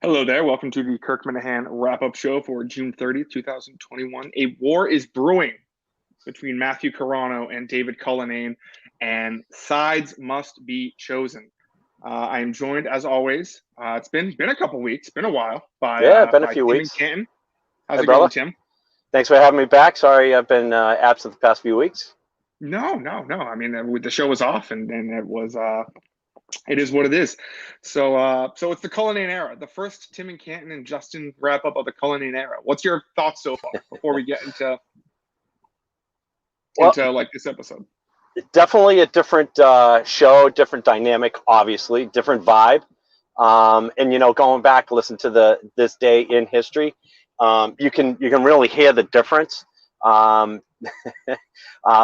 Hello there. Welcome to the Kirk-Minahan wrap-up show for June 30th, 2021. A war is brewing between Matthew Carano and David Cullinane, and sides must be chosen. I am joined, as always. It's been a couple weeks, been a while, by Yeah, been a by few Tim and weeks. Canton. How's Hey, it going, brother. Tim? Thanks for having me back. Sorry I've been absent the past few weeks. No. I mean, the show was off, and it is what it is. So it's the Cullinane era, the first Tim and Canton and Justin wrap up of the Cullinane era. What's your thoughts so far before we get into Well, like this episode? definitely a different show, different dynamic, obviously, different vibe. And going back, listen to this day in history, you can really hear the difference. Um,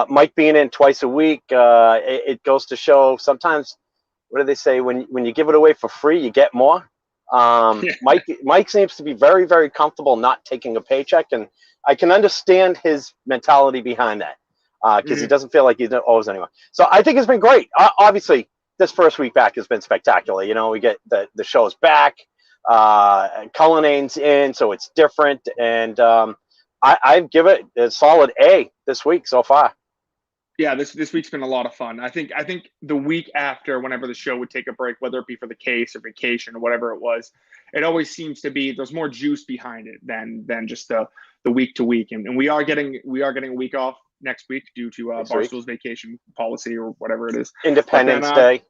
Mike being in twice a week, it goes to show sometimes. What do they say? When you give it away for free, you get more. Yeah. Mike seems to be very, very comfortable not taking a paycheck, and I can understand his mentality behind that because he Mhm. doesn't feel like he owes anyone. So I think it's been great. Obviously, this first week back has been spectacular. We get the show's back. Cullinane's in, so it's different, and I'd give it a solid A this week so far. Yeah, this week's been a lot of fun. I think the week after, whenever the show would take a break, whether it be for the case or vacation or whatever it was, it always seems to be there's more juice behind it than just the week to week. And we are getting a week off next week due to Next week, Barstool's vacation policy or whatever it is. But then Independence Day.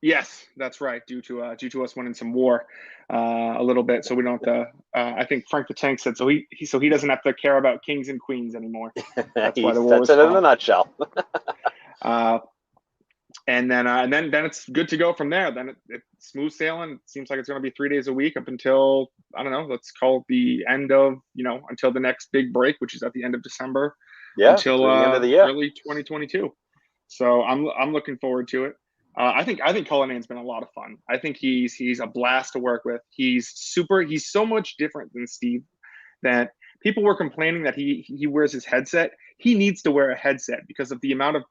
yes, that's right. Due to us winning some war a little bit, so we don't have to. I think Frank the Tank said so he doesn't have to care about kings and queens anymore. That's why the war That's was it in a fought. nutshell. Uh, and then it's good to go from there. Then it's smooth sailing. It seems like it's going to be 3 days a week up until I don't know. Let's call it the end of until the next big break, which is at the end of December Yeah, until through the end of the year. early 2022. So I'm looking forward to it. I think Cullinane's been a lot of fun. I think he's a blast to work with. He's so much different than Steve that people were complaining that he wears his headset. He needs to wear a headset because of the amount of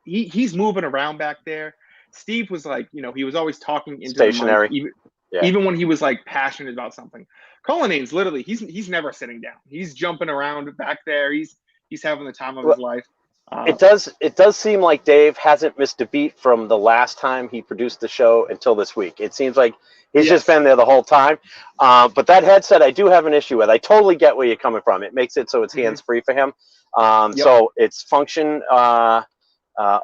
he's moving around back there. Steve was like, he was always talking into the mic, Stationary. Yeah. even when he was like passionate about something. Cullinane's literally he's never sitting down. He's jumping around back there. He's having the time of Well, his life. it does seem like Dave hasn't missed a beat from the last time he produced the show until this week. It seems like he's just Yes. been there the whole time. But that headset, I do have an issue with. I totally get where you're coming from. It makes it so it's Mm-hmm. hands free for him. Yep. So it's function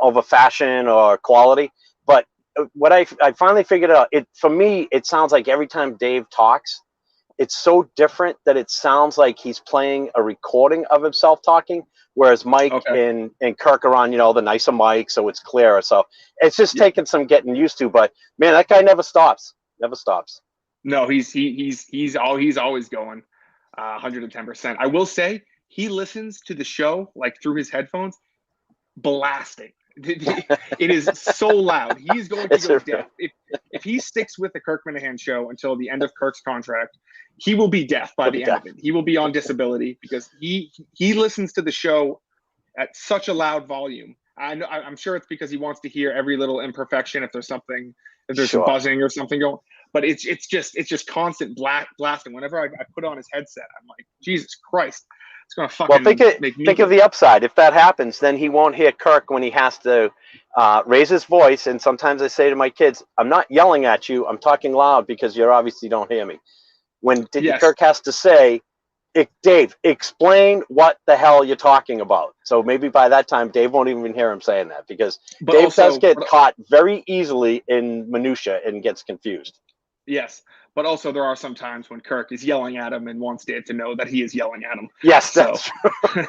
over fashion or quality. But what I finally figured out, for me, it sounds like every time Dave talks, it's so different that it sounds like he's playing a recording of himself talking, whereas Mike Okay. and Kirk are on, the nicer mic, so it's clearer. So it's just Yep. taking some getting used to. But man, that guy never stops. Never stops. No, he's always going 110%. I will say he listens to the show like through his headphones blasting. It is so loud. He's going to It's go deaf. If he sticks with the Kirk Minahan show until the end of Kirk's contract, he will be deaf by he'll be the end deaf. of it. He will be on disability because he listens to the show at such a loud volume. I'm sure it's because he wants to hear every little imperfection if there's some Sure. buzzing or something going. But it's just constant blasting. Whenever I put on his headset, I'm like, Jesus Christ, it's gonna Well, fucking make me think of go. the upside. If that happens, then he won't hear Kirk when he has to raise his voice. And sometimes I say to my kids, "I'm not yelling at you. I'm talking loud because you obviously don't hear me." When Yes, Kirk has to say, "Dave, explain what the hell you're talking about." So maybe by that time, Dave won't even hear him saying that because but Dave does also, get caught very easily in minutia and gets confused. yes, but also there are some times when Kirk is yelling at him and wants Dave to know that he is yelling at him. Yes, So that's true.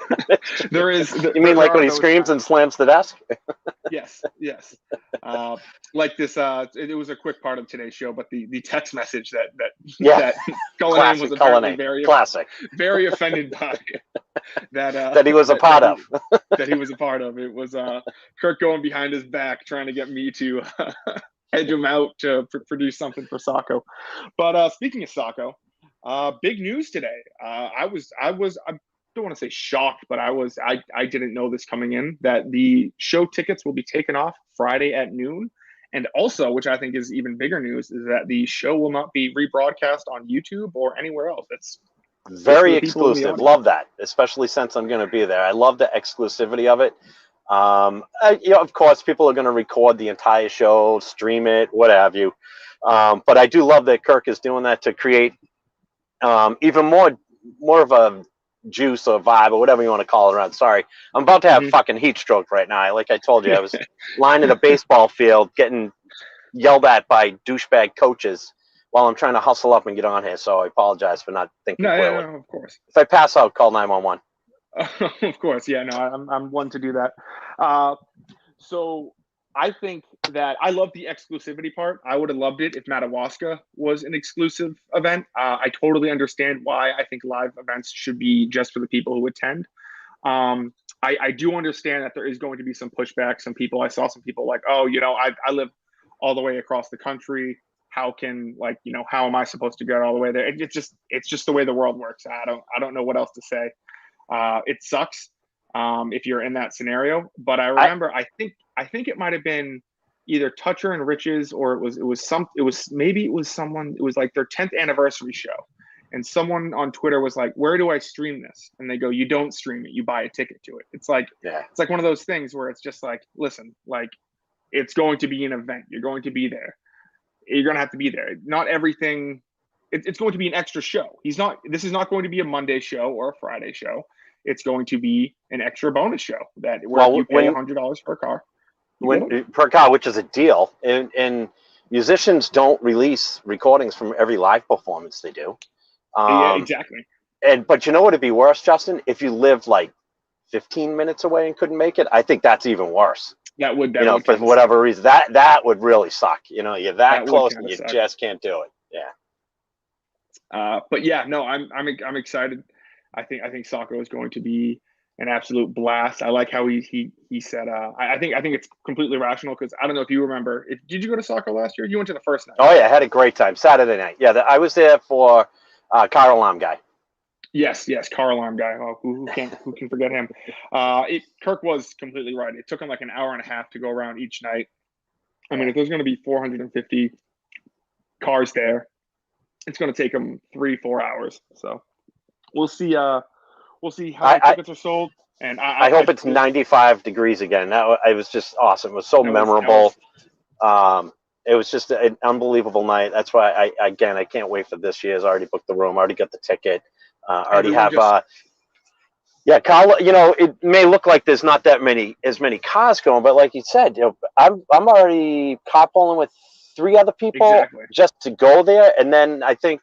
there is You mean there like when are he those screams and times. slams the desk? Yes. Uh, like this, it was a quick part of today's show, but the text message that Yeah, that Cullinane was classic apparently Cullinane. Classic. very offended by that That he was a part of. that he was a part of. It was Kirk going behind his back trying to get me to edge him out to produce something for Saco. But speaking of Saco, big news today. I don't want to say shocked, but I didn't know this coming in that the show tickets will be taken off Friday at noon, And also, which I think is even bigger news, is that the show will not be rebroadcast on YouTube or anywhere else. It's just for Very the people in the exclusive. audience. Love that, especially since I'm going to be there. I love the exclusivity of it. Of course, people are going to record the entire show, stream it, what have you. But I do love that Kirk is doing that to create even more of a juice or vibe or whatever you want to call it around. Sorry, I'm about to have fucking heat stroke right now. Like I told you, I was lying in a baseball field getting yelled at by douchebag coaches while I'm trying to hustle up and get on here. So I apologize for not thinking clearly. No, of course. If I pass out, call 911. Of course, yeah, no, I'm one to do that. So I think that I love the exclusivity part. I would have loved it if Madawaska was an exclusive event. I totally understand why I think live events should be just for the people who attend. I do understand that there is going to be some pushback. I saw some people like, oh, I live all the way across the country. How can, how am I supposed to get all the way there? It's just the way the world works. I don't know what else to say. It sucks if you're in that scenario. But I remember, I think it might have been either Toucher and Riches, or it was like their 10th anniversary show, and someone on Twitter was like, "Where do I stream this?" And they go, "You don't stream it. You buy a ticket to it." It's like one of those things where it's just like, listen, like it's going to be an event. You're going to be there. You're going to have to be there. Not everything. It's going to be an extra show. This is not going to be a Monday show or a Friday show. It's going to be an extra bonus show where you pay $100 per car. Per car, which is a deal. And musicians don't release recordings from every live performance they do. Yeah, exactly. But you know what would be worse, Justin? If you lived like 15 minutes away and couldn't make it, I think that's even worse. That would for whatever reason, that would really suck. You're that close and you just can't do it. Yeah. But yeah, no, I'm excited. I think Saco is going to be an absolute blast. I like how he said. I think it's completely rational, because I don't know if you remember. Did you go to Saco last year? You went to the first night. Oh yeah, I had a great time Saturday night. Yeah, I was there for Carano-Cullinane guy. Yes, Carano-Cullinane guy. Oh, who can forget him? Kirk was completely right. It took him like an hour and a half to go around each night. I mean, if there's going to be 450 cars there, it's going to take him 3-4 hours. So we'll see. We'll see how the tickets are sold. And I hope it's 95 degrees again. It was just awesome. It was so memorable. It was just an unbelievable night. That's why I can't wait for this year's. I already booked the room. I already got the ticket. Already have. Kyle. It may look like there's not as many cars going, but like you said, I'm already carpooling with 3 other people just to go there, and then I think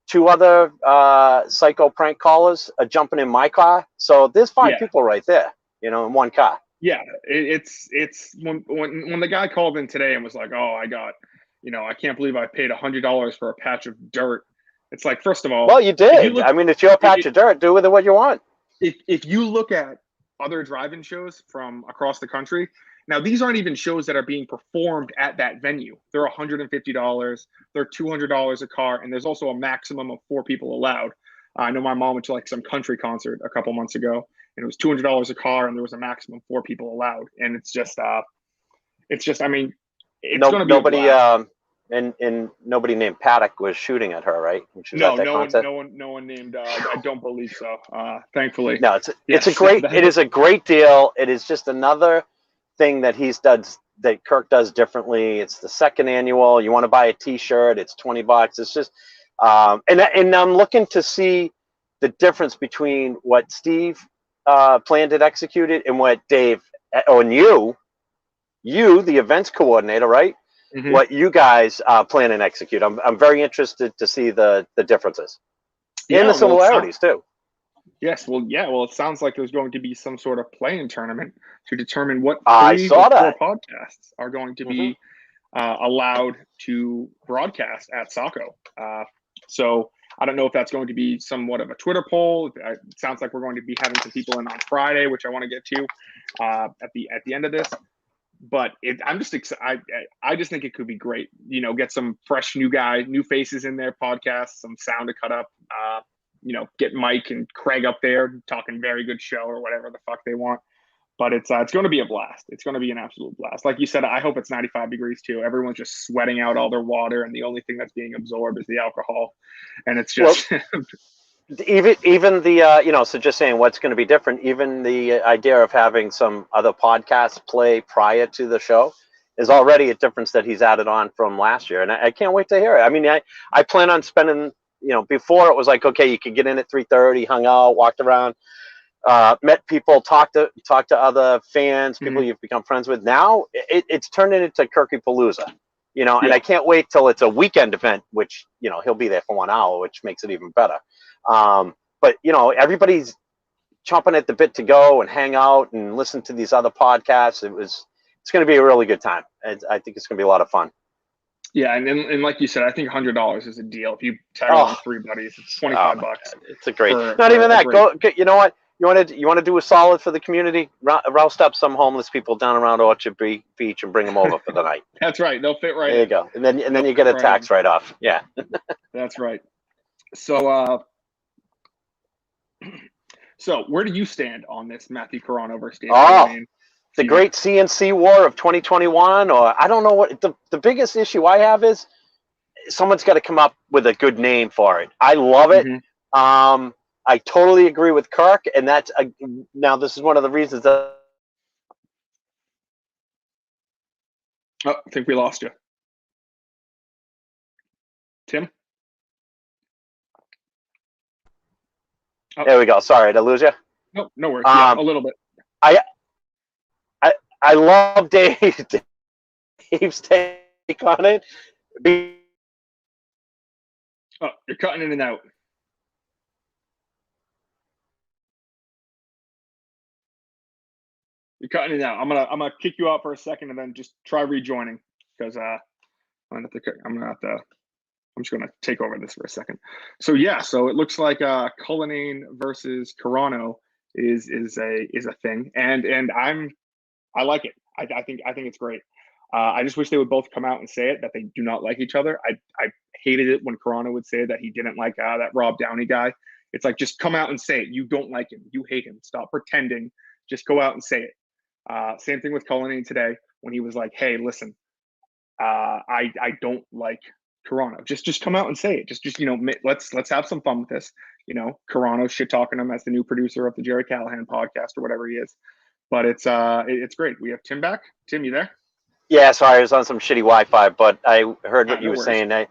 2 other psycho prank callers are jumping in my car. So there's 5 people right there, in one car. Yeah, it's when the guy called in today and was like, "Oh, I got, I can't believe I paid $100 for a patch of dirt." It's like, first of all, well, you did. It's your patch of dirt. Do with it what you want. If you look at other drive-in shows from across the country, now these aren't even shows that are being performed at that venue. They're $150. They're $200 a car, and there's also a maximum of 4 people allowed. I know my mom went to like some country concert a couple months ago, and it was $200 a car, and there was a maximum of 4 people allowed. And it's just, I mean, it's going to be nobody. And nobody named Paddock was shooting at her, right? No one named. I don't believe so. Thankfully. No, it's a great. It is a great deal. It is just another thing that that Kirk does differently. It's the 2nd annual. You want to buy a T-shirt? It's $20. It's just, and I'm looking to see the difference between what Steve planned and executed and what Dave and you, the events coordinator, right? Mm-hmm. What you guys plan and execute. I'm very interested to see the differences and the similarities too. Yes, well, it sounds like there's going to be some sort of play-in tournament to determine what 3 or 4 podcasts are going to be allowed to broadcast at Saco. So I don't know if that's going to be somewhat of a Twitter poll. It sounds like we're going to be having some people in on Friday, which I want to get to at the end of this. But I'm just excited. I just think it could be great. Get some fresh new faces in their podcast, some sound to cut up. Get Mike and Craig up there talking very good show or whatever the fuck they want. But it's going to be a blast. It's going to be an absolute blast. Like you said, I hope it's 95 degrees too. Everyone's just sweating out all their water, and the only thing that's being absorbed is the alcohol, and it's just. Well, even the so just saying what's going to be different. Even the idea of having some other podcasts play prior to the show is already a difference that he's added on from last year, and I can't wait to hear it. I mean, I plan on spending, before it was like, okay, you could get in at 3:30, hung out, walked around, met people, talked to other fans, people you've become friends with. Now it's turned into Kirky-palooza, and I can't wait till it's a weekend event, which he'll be there for 1 hour, which makes it even better. But everybody's chomping at the bit to go and hang out and listen to these other podcasts. It's going to be a really good time. I think it's going to be a lot of fun. Yeah, and like you said, I think $100 is a deal. If you tag on 3 buddies, it's $25. It's a great. Not even that. Go. You know what? You want to do a solid for the community? Roust up some homeless people down around Orchard Beach and bring them over for the night. That's right. They'll fit right. There you go. And then you get a tax write-off. Yeah. That's right. So so where do you stand on this Matthew Carano versus Dave? The great CNC war of 2021, or I don't know what the biggest issue I have is someone's got to come up with a good name for it. I love it. I totally agree with Kirk, and that's now this is one of the reasons that. Oh, I think we lost you, Tim. Oh. There we go. Sorry, did I lose you? No, no worries. Yeah, a little bit. I love Dave's take on it. Oh, you're cutting in and out. You're cutting it out. I'm gonna kick you out for a second and then just try rejoining because I'm just gonna take over this for a second. So yeah, so it looks like Cullinane versus Carano is a thing, and I like it. I think it's great. I just wish they would both come out and say it that they do not like each other. I hated it when Carano would say that he didn't like that Rob Downey guy. It's like, just come out and say it. You don't like him. You hate him. Stop pretending. Just go out and say it. Same thing with Cullinane today when he was like, "Hey, listen, I don't like Carano." Just come out and say it. Just let's have some fun with this. Carano shit talking him as the new producer of the Jerry Callahan podcast or whatever he is. But it's great. We have Tim back. Tim, you there? Yeah, sorry, I was on some shitty Wi-Fi, but I heard what you were saying. I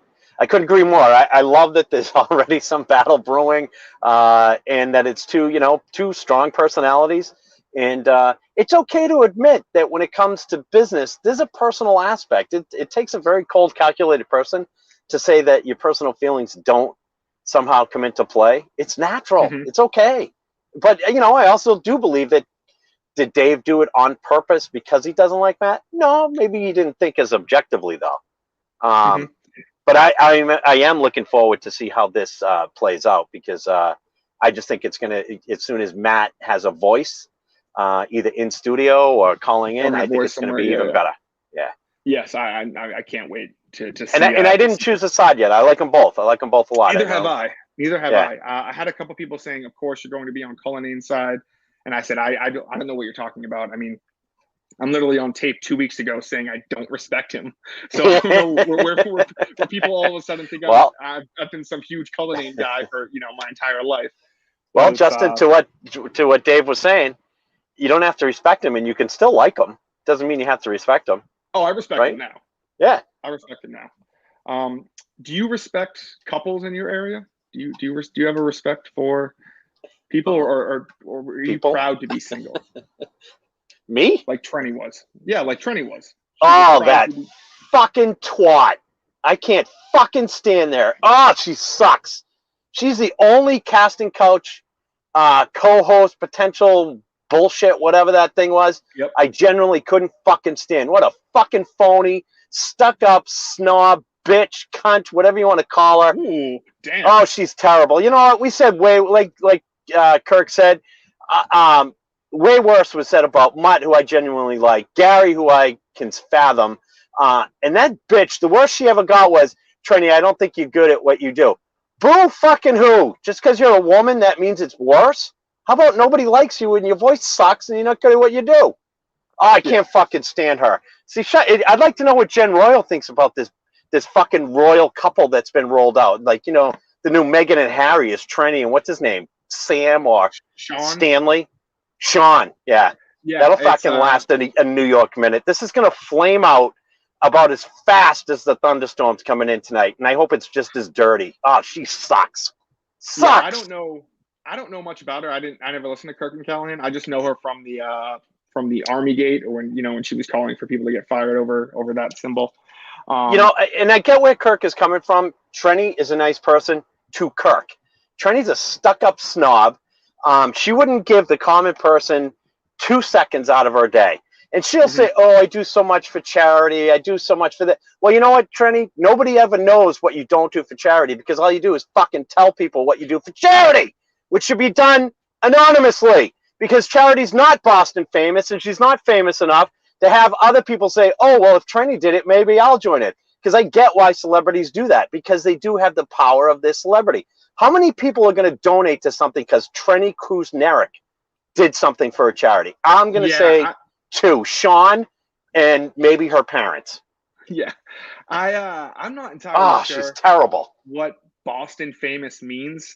couldn't agree more. I love that there's already some battle brewing, and that it's two strong personalities. And it's okay to admit that when it comes to business, there's a personal aspect. It takes a very cold, calculated person to say that your personal feelings don't somehow come into play. It's natural. It's okay. But, I also do believe that, did Dave do it on purpose because he doesn't like Matt? No, maybe he didn't think as objectively, though. But I am looking forward to see how this plays out, because I just think it's going to, as soon as Matt has a voice, either in studio or calling in, I think it's going to be even better. Yeah. Yes, I can't wait to see. And I didn't choose a side yet. I like them both. I like them both a lot. Neither have I. I had a couple people saying, of course, you're going to be on Cullinane's side. And I said, I don't know what you're talking about. I mean, I'm literally on tape 2 weeks ago saying I don't respect him. So I don't know where people all of a sudden think I've been some huge Cullinane guy for my entire life. Well, Justin, to what Dave was saying, you don't have to respect him, and you can still like him. Doesn't mean you have to respect him. Oh, I respect him now. Yeah, I respect him now. Do you respect couples in your area? Do you have a respect for people, or are you proud to be single? Me? Like Trenny was. Yeah, like Trenny was. Oh, that fucking twat. I can't fucking stand there. Oh, she sucks. She's the only casting couch, co-host, potential bullshit, whatever that thing was. Yep. I genuinely couldn't fucking stand. What a fucking phony, stuck-up, snob, bitch, cunt, whatever you want to call her. Ooh, damn. Oh, she's terrible. You know what? We said like Kirk said, way worse was said about Mutt, who I genuinely like, Gary, who I can fathom, and that bitch, the worst she ever got was, Trenny, I don't think you're good at what you do. Boo fucking who? Just because you're a woman, that means it's worse? How about nobody likes you and your voice sucks and you're not good at what you do? Oh, I can't fucking stand her. See, I'd like to know what Jen Royal thinks about this fucking royal couple that's been rolled out. Like, you know, the new Meghan and Harry is Trenny, and what's his name? Sam or Sean? Stanley? Sean, yeah. That'll fucking last a New York minute. This is going to flame out about as fast as the thunderstorms coming in tonight, and I hope it's just as dirty. Oh, she sucks. Sucks. Yeah, I don't know much about her. I never listened to Kirk and Callahan. I just know her from the Army Gate, or when she was calling for people to get fired over that symbol. You know, and I get where Kirk is coming from. Trenny is a nice person to Kirk. Trenny's a stuck-up snob. She wouldn't give the common person 2 seconds out of her day. And she'll say, oh, I do so much for charity. I do so much for that. Well, you know what, Trenny? Nobody ever knows what you don't do for charity, because all you do is fucking tell people what you do for charity, which should be done anonymously, because charity's not Boston famous, and she's not famous enough to have other people say, oh, well, if Trenny did it, maybe I'll join it. Because I get why celebrities do that, because they do have the power of their celebrity. How many people are going to donate to something because Trenny Kuznarek did something for a charity? I'm going to say two, Sean and maybe her parents. Yeah. I'm not entirely sure. She's terrible. What Boston famous means.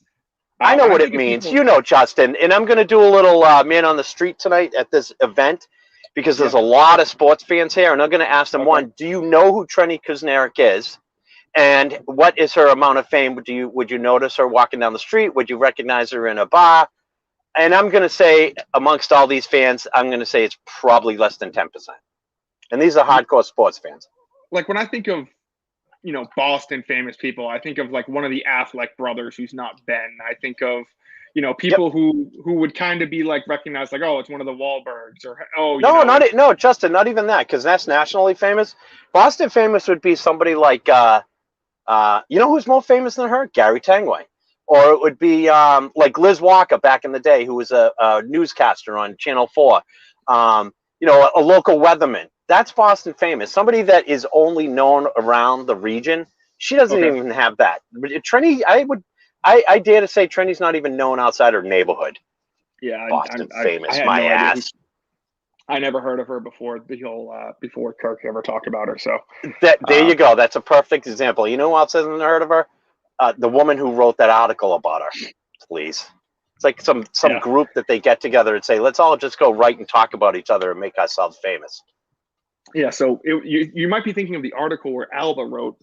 I know what it means. You know, Justin. And I'm going to do a little man on the street tonight at this event, because there's a lot of sports fans here, and I'm going to ask them, one, do you know who Trenny Kuznarek is? And what is her amount of fame? Would you notice her walking down the street? Would you recognize her in a bar? And I'm going to say, amongst all these fans, I'm going to say it's probably less than 10%. And these are hardcore sports fans. Like, when I think of, you know, Boston famous people, I think of like one of the Affleck brothers who's not Ben. I think of, you know, people who would kind of be like recognized, like, oh, it's one of the Wahlbergs, or no, Justin, not even that, because that's nationally famous. Boston famous would be somebody like, you know, who's more famous than her? Gary Tanguay. Or it would be like Liz Walker back in the day, who was a newscaster on Channel 4. You know, a local weatherman. That's Boston famous. Somebody that is only known around the region. She doesn't even have that. But Trenny, I dare to say Trenny's not even known outside her neighborhood. Yeah, Boston famous, my ass. I never heard of her before before Kirk ever talked about her. So there you go. That's a perfect example. You know who else hasn't heard of her? The woman who wrote that article about her. Please, it's like some group that they get together and say, let's all just go write and talk about each other and make ourselves famous. Yeah. So you might be thinking of the article where Alba wrote,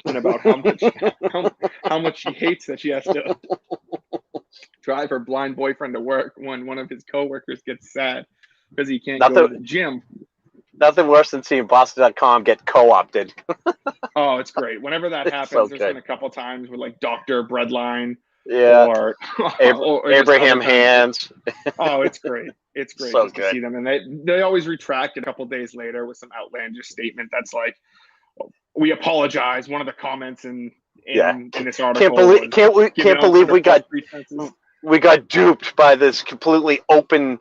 and about how much she hates that she has to drive her blind boyfriend to work when one of his coworkers gets sad because he can't go to the gym. Nothing worse than seeing Boston.com get co-opted. Oh, it's great. Whenever that happens, so there's been a couple times with like Dr. Breadline. Yeah. Or Abraham Hands. Oh, it's great. It's great so to see them. And they always retract it a couple days later with some outlandish statement that's like, we apologize. One of the comments in this article. Can't believe we got duped by this completely open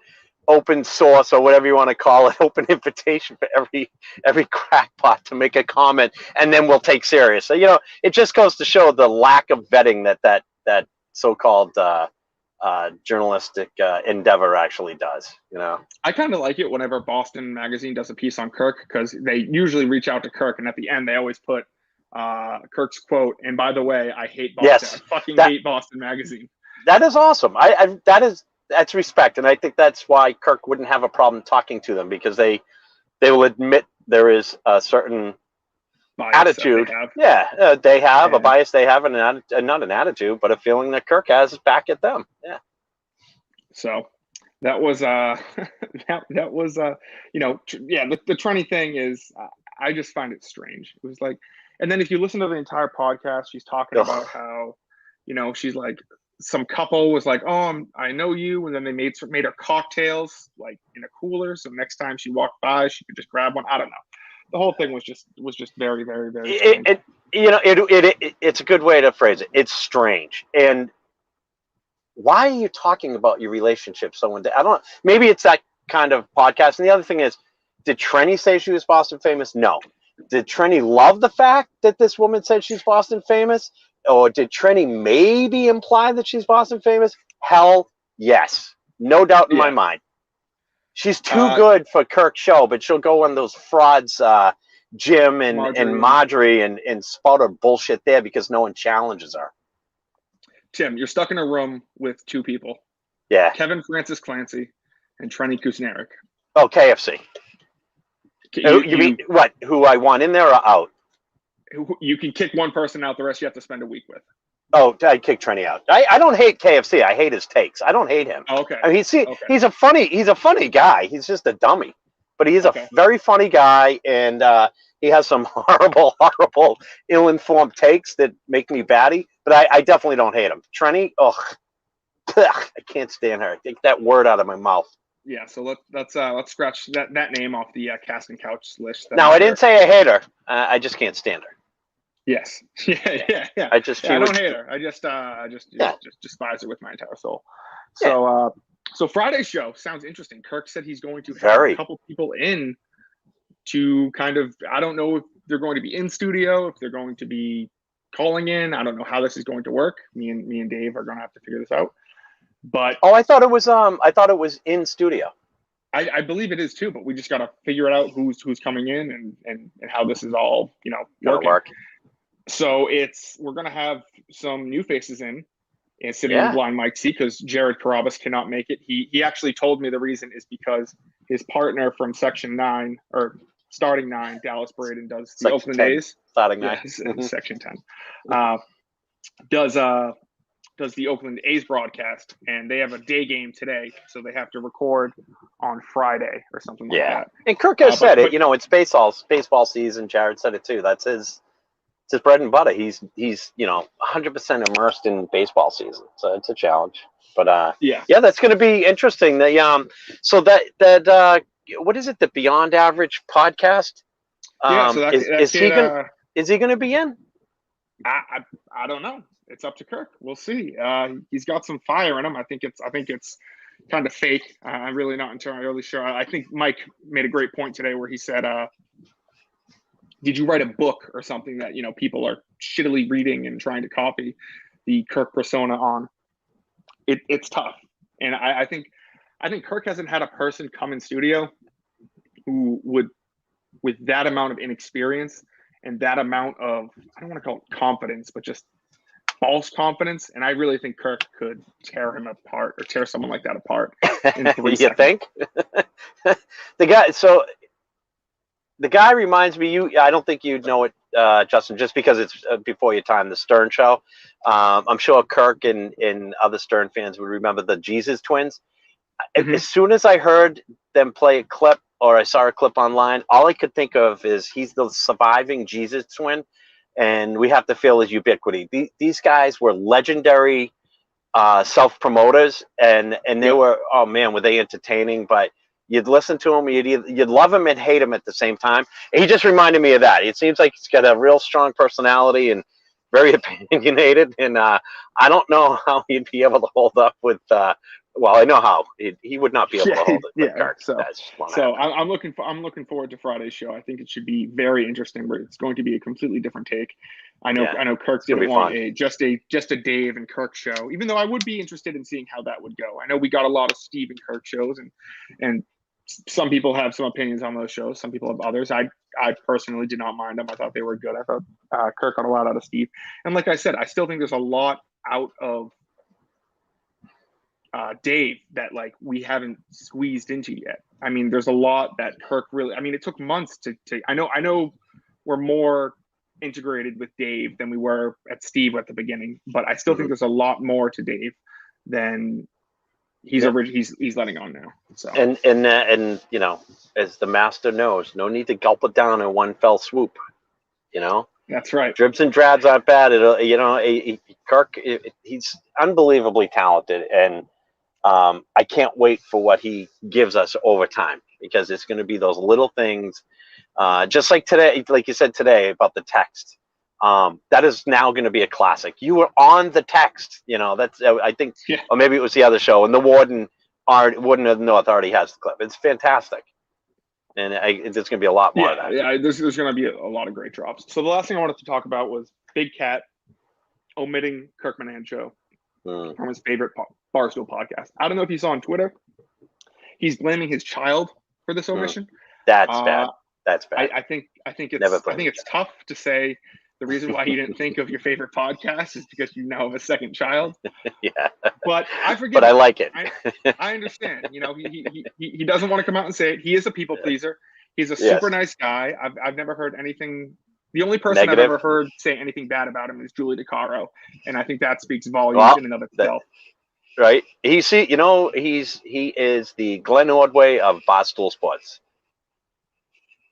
source, or whatever you want to call it, open invitation for every crackpot to make a comment, and then we'll take serious. So, you know, it just goes to show the lack of vetting that so-called journalistic endeavor actually does. You know, I kind of like it whenever Boston Magazine does a piece on Kirk, because they usually reach out to Kirk, and at the end they always put Kirk's quote. And by the way, I hate Boston. Yes, I fucking hate Boston Magazine. That is awesome. That's respect, and I think that's why Kirk wouldn't have a problem talking to them, because they will admit there is a certain bias attitude. They have a bias. They have not an attitude, but a feeling that Kirk has back at them. Yeah. So that was that was you know, the Trenny thing is, I just find it strange. It was like, and then if you listen to the entire podcast, she's talking about how, you know, she's like, some couple was like, oh, I know you, and then they made her cocktails like in a cooler, so next time she walked by, she could just grab one. I don't know. The whole thing was just very, very, very strange. It's a good way to phrase it. It's strange. And why are you talking about your relationship so in depth? I don't know. Maybe it's that kind of podcast. And the other thing is, did Trenny say she was Boston famous? No. Did Trenny love the fact that this woman said she's Boston famous? Or did Trenny maybe imply that she's Boston famous? Hell Yes, no doubt in my Yeah. mind. She's too good for Kirk's show, but she'll go on those frauds, Jim and Marjorie and spout her bullshit there because no one challenges her. Tim, you're stuck in a room with two people. Yeah. Kevin Francis Clancy and Trenny Kusnarek. Oh, KFC. You mean what? Who I want in there or out? You can kick one person out. The rest you have to spend a week with. Oh, I'd kick Trenny out. I don't hate KFC. I hate his takes. I don't hate him. Oh, okay. I mean, he's a funny guy. He's just a dummy, but he's a very funny guy, and he has some horrible, ill-informed takes that make me batty. But I definitely don't hate him. Trenny, I can't stand her. Take that word out of my mouth. Yeah, so let's scratch that name off the cast and couch list. Now, I didn't say I hate her. I just can't stand her. Yes. Yeah. I don't hate her. I just despise her with my entire soul. So so Friday's show sounds interesting. Kirk said he's going to have a couple people in to kind of, I don't know if they're going to be in studio, if they're going to be calling in. I don't know how this is going to work. Me and Dave are going to have to figure this out. But I thought it was in studio. I believe it is too, but we just got to figure it out who's coming in and how this is all, working. So we're going to have some new faces in and sitting in the blind mic seat because Jared Carabas cannot make it. He actually told me the reason is because his partner from Section 9 or Starting 9, Dallas Braden, does the Oakland A's. Starting 9. Section 10. Does the Oakland A's broadcast, and they have a day game today, so they have to record on Friday or something like that. And Kirk has said it. It's baseball season. Jared said it too. That's his bread and butter. He's 100% immersed in baseball season, so it's a challenge. But that's going to be interesting. So that what is it? The Beyond Average podcast? Is he going to be in? I don't know. It's up to Kirk. We'll see. He's got some fire in him. I think it's kind of fake. I'm really not entirely sure. I think Mike made a great point today where he said, did you write a book or something that, people are shittily reading and trying to copy the Kirk persona on? It's tough. And I think Kirk hasn't had a person come in studio who would, with that amount of inexperience and that amount of, I don't want to call it confidence, but just false confidence. And I really think Kirk could tear him apart or tear someone like that apart in 3 seconds. You think? The guy reminds me, I don't think you'd know it, Justin, just because it's before your time, the Stern Show. I'm sure Kirk and other Stern fans would remember the Jesus twins. Mm-hmm. As soon as I heard them play a clip or I saw a clip online, all I could think of is he's the surviving Jesus twin, and we have to feel his ubiquity. These guys were legendary self-promoters, and they were, oh man, were they entertaining, but you'd listen to him, you'd love him and hate him at the same time. He just reminded me of that. It seems like he's got a real strong personality and very opinionated, and I don't know how he'd be able to hold up with well, I know how he would not be able to hold it with Kirk. So I'm looking forward to Friday's show. I think it should be very interesting, but it's going to be a completely different take. I know Kirk didn't want just a Dave and Kirk show, even though I would be interested in seeing how that would go. I know we got a lot of Steve and Kirk shows, and some people have some opinions on those shows. Some people have others. I personally did not mind them. I thought they were good. I thought Kirk got a lot out of Steve. And like I said, I still think there's a lot out of Dave that we haven't squeezed into yet. I mean, there's a lot that Kirk really, it took months to I know we're more integrated with Dave than we were at Steve at the beginning, but I still think there's a lot more to Dave than he's letting on now. So and as the master knows, no need to gulp it down in one fell swoop. That's right. Dribs and drabs aren't bad. Kirk, he's unbelievably talented, and I can't wait for what he gives us over time, because it's going to be those little things, just like today, like you said today about the text. That is now going to be a classic. You were on the text, that's, I think, or maybe it was the other show, and the Warden of the North already has the clip. It's fantastic. And there's going to be a lot more of that. Yeah, there's going to be a lot of great drops. So the last thing I wanted to talk about was Big Cat omitting Kirk Monahan show from his favorite Barstool podcast. I don't know if you saw on Twitter. He's blaming his child for this omission. That's bad. That's bad. I think it's tough to say the reason why he didn't think of your favorite podcast is because you now have a second child. Yeah. But I forget. But I like it. I understand. You know, he doesn't want to come out and say it. He is a people pleaser. He's a super nice guy. I've never heard anything. The only person I've ever heard say anything bad about him is Julie DeCaro, and I think that speaks volumes in and of itself. Right. He is the Glenn Ordway of Barstool Sports.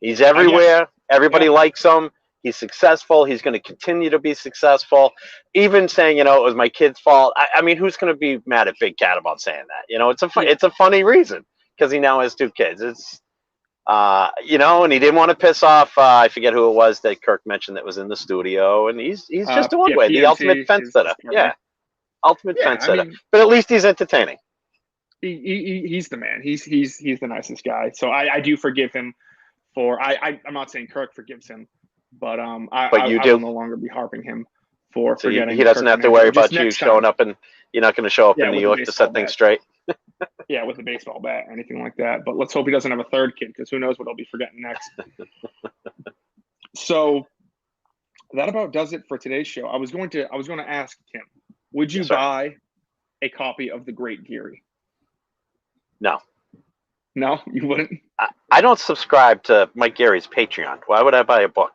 He's everywhere. Everybody likes him. He's successful. He's going to continue to be successful. Even saying, it was my kid's fault. I mean, who's going to be mad at Big Cat about saying that? It's a funny reason because he now has 2 kids. It's and he didn't want to piss off. I forget who it was that Kirk mentioned that was in the studio, and he's just doing way the ultimate fence sitter. Ultimate fence sitter. But at least he's entertaining. He's the man. He's the nicest guy. So I do forgive him for. I'm not saying Kirk forgives him, but I will no longer be harping him for forgetting. He doesn't have to worry about you showing up, and you're not going to show up in New York to set things straight. Yeah, with a baseball bat or anything like that. But let's hope he doesn't have a third kid, because who knows what he'll be forgetting next. So that about does it for today's show. I was going to ask Tim, would you buy a copy of The Great Geary? No. No, you wouldn't? I don't subscribe to Mike Geary's Patreon. Why would I buy a book?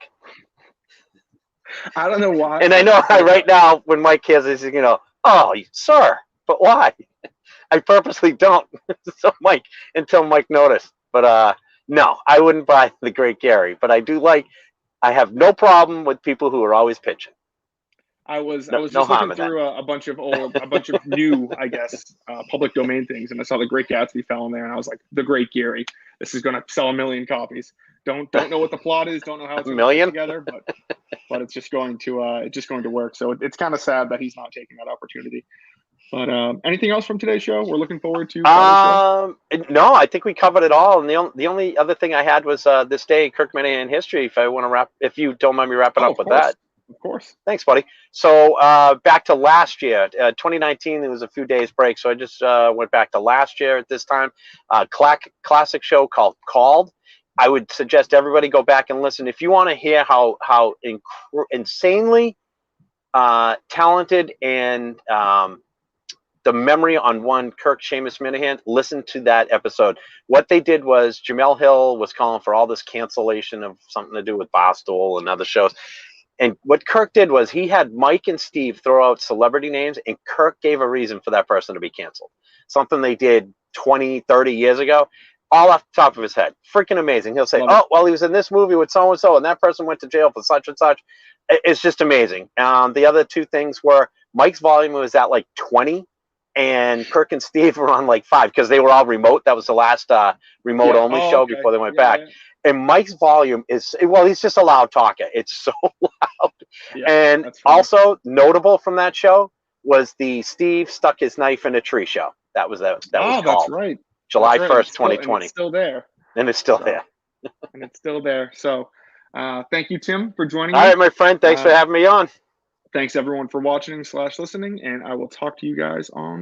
I don't know why. And I know right now when Mike hears this, oh, sir, but why? I purposely don't. So until Mike noticed. But no, I wouldn't buy The Great Geary. But I have no problem with people who are always pitching. I was just looking through a bunch of new, I guess, public domain things, and I saw The Great Gatsby fell in there, and I was like, The Great Geary. This is going to sell 1 million copies. Don't know what the plot is. Don't know how it's going to put together, but it's just going to work. So it's kind of sad that he's not taking that opportunity. But anything else from today's show we're looking forward to? No, I think we covered it all. And the only other thing I had was this day in Kirk Minahan history. If you don't mind me wrapping up with that. Of course. Thanks, buddy. So back to last year, 2019, there was a few days break. So I just went back to last year at this time. Classic show called Called. I would suggest everybody go back and listen. If you want to hear how insanely talented and the memory on one Kirk Seamus Minahan, listen to that episode. What they did was Jamel Hill was calling for all this cancellation of something to do with Barstool and other shows. And what Kirk did was he had Mike and Steve throw out celebrity names, and Kirk gave a reason for that person to be canceled. Something they did 20, 30 years ago, all off the top of his head. Freaking amazing. He'll say, he was in this movie with so-and-so, and that person went to jail for such and such. It's just amazing. The other 2 things were Mike's volume was at like 20, and Kirk and Steve were on like 5 because they were all remote. That was the last remote-only show before they went back. Yeah. And Mike's volume is, he's just a loud talker. It's so loud. Yeah, and also notable from that show was the Steve stuck his knife in a tree show. That was called. That's right. July 1st, 2020. It's still there. And it's still there. And it's still there. So thank you, Tim, for joining me. All right, my friend. Thanks for having me on. Thanks, everyone, for watching / listening. And I will talk to you guys on